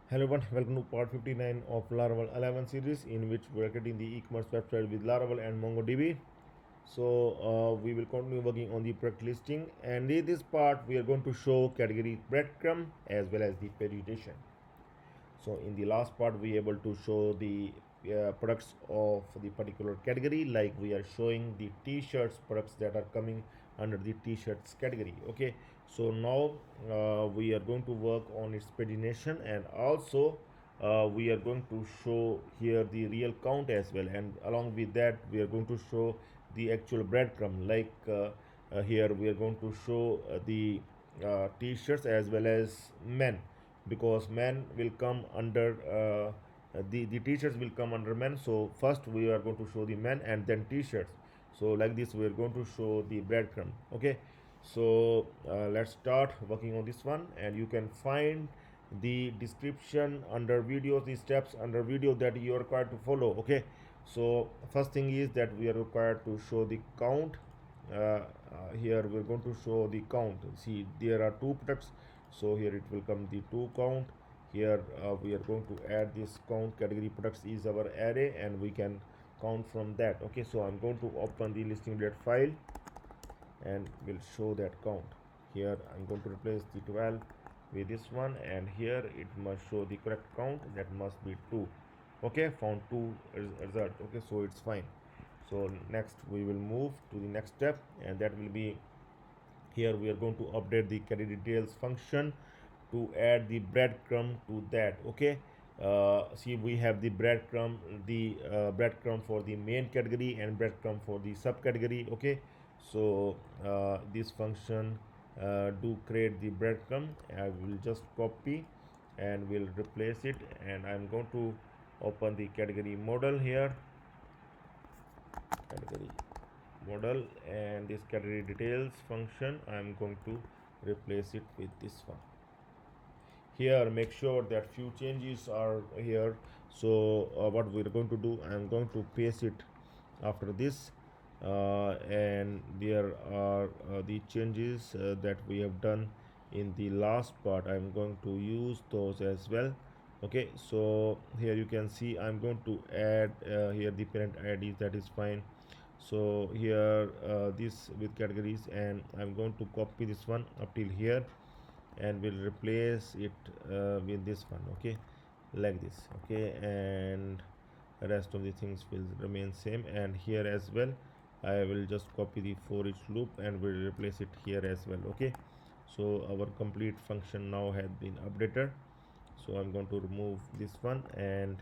Hello everyone, welcome to part 59 of Laravel 11 series, in which we are creating the e-commerce website with Laravel and MongoDB. We will continue working on the product listing, and in this part we are going to show category breadcrumb as well as the pagination. So in the last part we able to show the products of the particular category, like we are showing the t-shirts products that are coming under the t-shirts category. Okay, so now we are going to work on its pagination, and also we are going to show here the real count as well, and along with that we are going to show the actual breadcrumb, like here we are going to show the t-shirts as well as men, because men will come under the t-shirts will come under men. So first we are going to show the men and then t-shirts. So like this we are going to show the breadcrumb. Okay, so let's start working on this one, and you can find the description under videos, the steps under video that you are required to follow. Okay, so first thing is that we are required to show the count. Here we're going to show the count. See, there are two products, so here it will come the two count. Here we are going to add this count. Category products is our array, and we can count from that. Okay, so I'm going to open the listing blade file and will show that count. Here I'm going to replace the 12 with this one, and here it must show the correct count, that must be 2. Okay, found 2 result. Okay, so it's fine. So next we will move to the next step, and that will be, here we are going to update the category details function to add the breadcrumb to that. Okay, see, we have the breadcrumb for the main category and breadcrumb for the subcategory. Okay, so this function do create the breadcrumb. I will just copy and will replace it, and I'm going to open the category model here, category model, and this category details function I'm going to replace it with this one. Here make sure that few changes are here. So what we're going to do, I'm going to paste it after this, and there are the changes that we have done in the last part. I'm going to use those as well. Okay, so here you can see I'm going to add here the parent id, that is fine. So here this with categories, and I'm going to copy this one up till here, and we'll replace it with this one. Okay, like this. Okay, and rest of the things will remain same, and here as well I will just copy the for each loop and will replace it here as well. Okay, so our complete function now has been updated. So I'm going to remove this one, and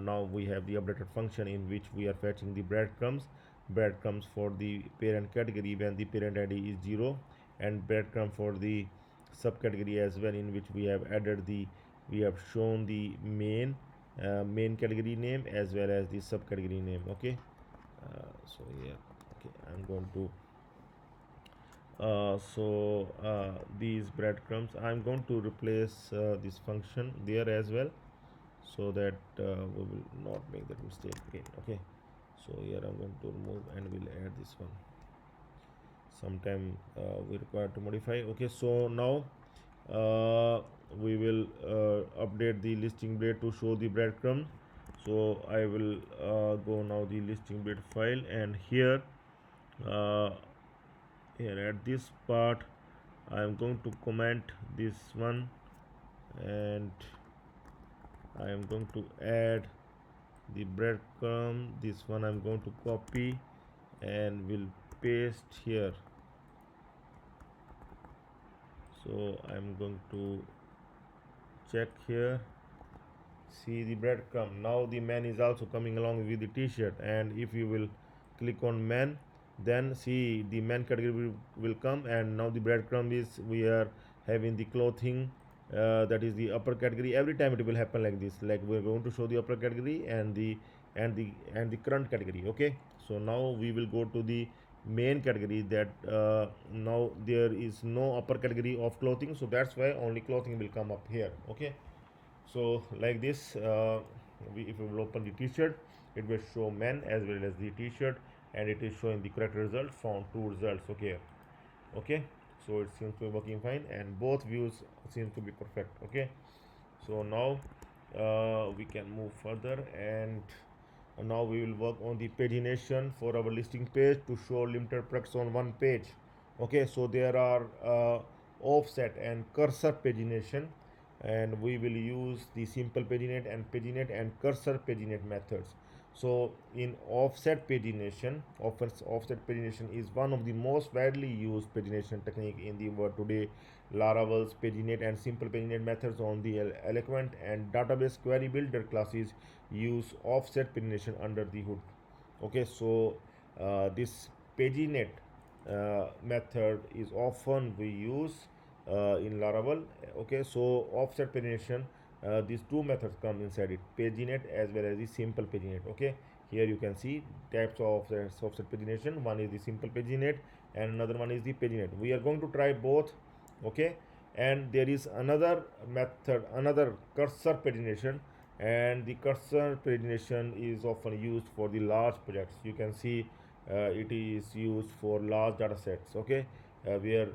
now we have the updated function in which we are fetching the breadcrumbs for the parent category when the parent id is 0, and breadcrumb for the subcategory as well, in which we have added the, we have shown the main category name as well as the subcategory name. Okay, so yeah. Okay, I'm going to these breadcrumbs I'm going to replace this function there as well, so that we will not make that mistake again. Okay, so here I'm going to remove and we'll add this one. Sometime we require to modify. Okay, so now we will update the listing blade to show the breadcrumb. So I will go now the listing blade file, and here uh, here at this part I am going to comment this one, and I am going to add the breadcrumb. This one I'm going to copy and will paste here. So I'm going to check here. See the breadcrumb, now the man is also coming along with the t-shirt, and if you will click on man, then see the man category will come, and now the breadcrumb is, we are having the clothing, that is the upper category. Every time it will happen like this, like we're going to show the upper category and the current category. Okay, so now we will go to the main category, that now there is no upper category of clothing, so that's why only clothing will come up here. Okay, so like this, if we will open the t-shirt, it will show men as well as the t-shirt, and it is showing the correct result, found two results. Okay, okay, so it seems to be working fine, and both views seem to be perfect. Okay, So now we can move further, and now we will work on the pagination for our listing page to show limited products on one page. Okay, so there are offset and cursor pagination, and we will use the simple paginate and cursor paginate methods. So in offset pagination is one of the most widely used pagination technique in the world today. Laravel's paginate and simple paginate methods on the eloquent and database query builder classes use offset pagination under the hood. Okay, so this paginate method is often we use in Laravel. Okay, so offset pagination, these two methods come inside it, paginate as well as the simple paginate. Okay, here you can see types of offset pagination. One is the simple paginate and another one is the paginate. We are going to try both. Okay, and there is another method, another cursor pagination, and the cursor pagination is often used for the large projects. You can see it is used for large data sets. Okay, where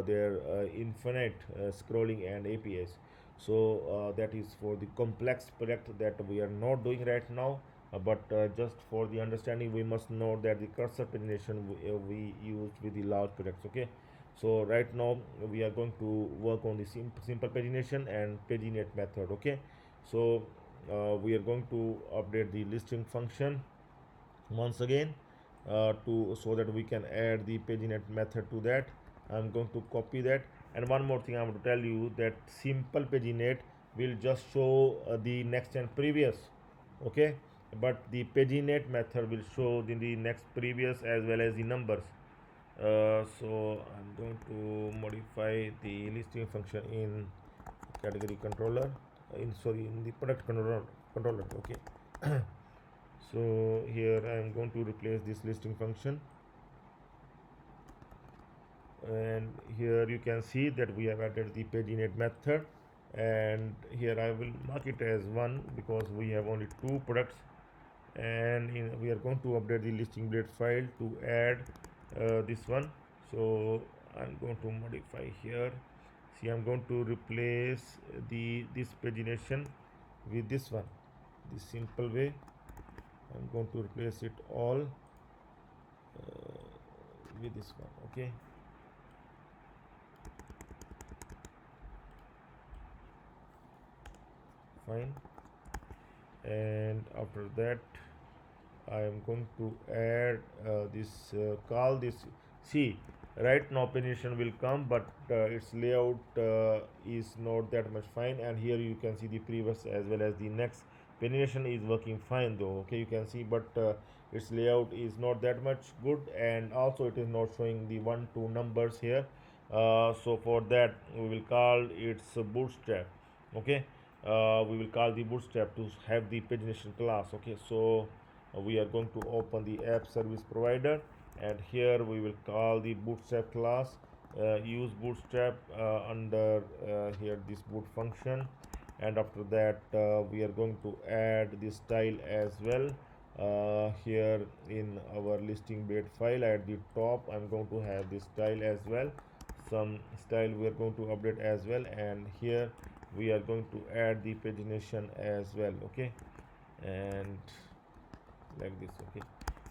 there infinite scrolling and APIs. So that is for the complex project that we are not doing right now. But just for the understanding, we must know that the cursor pagination we used with the large projects. Okay, so right now we are going to work on the simple pagination and paginate method. Okay, so we are going to update the listing function once again, to so that we can add the paginate method to that. I'm going to copy that. And one more thing I want to tell you, that simple paginate will just show the next and previous. Okay, but the paginate method will show the next previous as well as the numbers. So I'm going to modify the listing function in category controller, in the product controller. Okay, so here I am going to replace this listing function, and here you can see that we have added the paginate method, and here I will mark it as one because we have only two products. And we are going to update the listing blade file to add this one. So I'm going to modify here. See, I'm going to replace this pagination with this one, this simple way. I'm going to replace it all with this one. Okay, fine. And after that I am going to add this call this. See, right now pagination will come, but its layout is not that much fine. And here you can see the previous as well as the next. Pagination is working fine though. Okay, you can see, but its layout is not that much good, and also it is not showing the 1 2 numbers here. So for that we will call its bootstrap. Okay, we will call the bootstrap to have the pagination class. Okay, so we are going to open the app service provider, and here we will call the bootstrap class. Use bootstrap under here this boot function. And after that we are going to add the style as well. Here in our listing blade file at the top, I'm going to have this style as well. Some style we are going to update as well, and here we are going to add the pagination as well. Okay, and like this. Okay,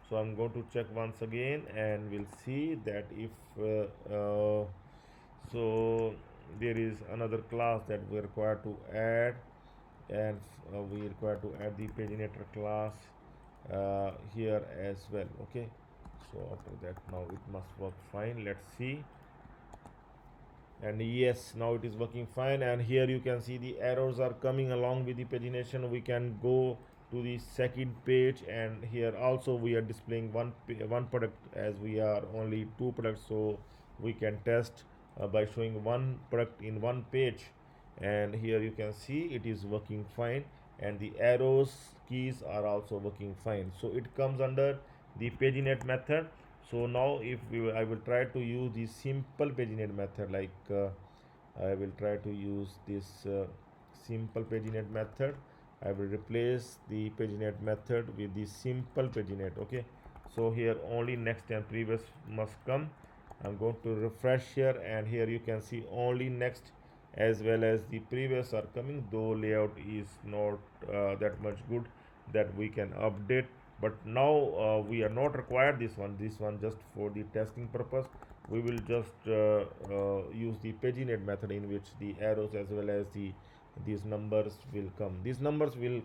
so I'm going to check once again, and we'll see that if so there is another class that we require to add, and we require to add the paginator class here as well. Okay, so after that now it must work fine. Let's see. And yes, now it is working fine. And here you can see the arrows are coming along with the pagination. We can go to the second page, and here also we are displaying one product, as we are only two products, so we can test by showing one product in one page. And here you can see it is working fine, and the arrows keys are also working fine. So it comes under the paginate method. So now if I will try to use the simple paginate method, like I will try to use this simple paginate method. I will replace the paginate method with the simple paginate. Okay, so here only next and previous must come. I'm going to refresh here, and here you can see only next as well as the previous are coming, though layout is not that much good that we can update. But now we are not required this one just for the testing purpose. We will just use the paginate method, in which the arrows as well as these numbers will come. These numbers will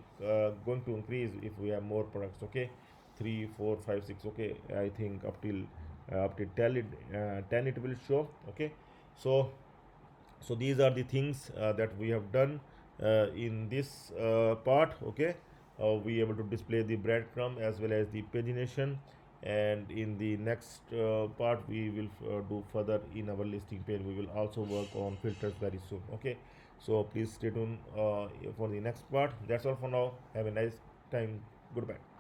going to increase if we have more products. Okay, 3 4 5 6. Okay, I think up till 10 it will show. Okay, so these are the things that we have done in this part. Okay, we able to display the breadcrumb as well as the pagination, and in the next part we will do further in our listing page. We will also work on filters very soon. Okay, so please stay tuned for the next part. That's all for now. Have a nice time. Goodbye.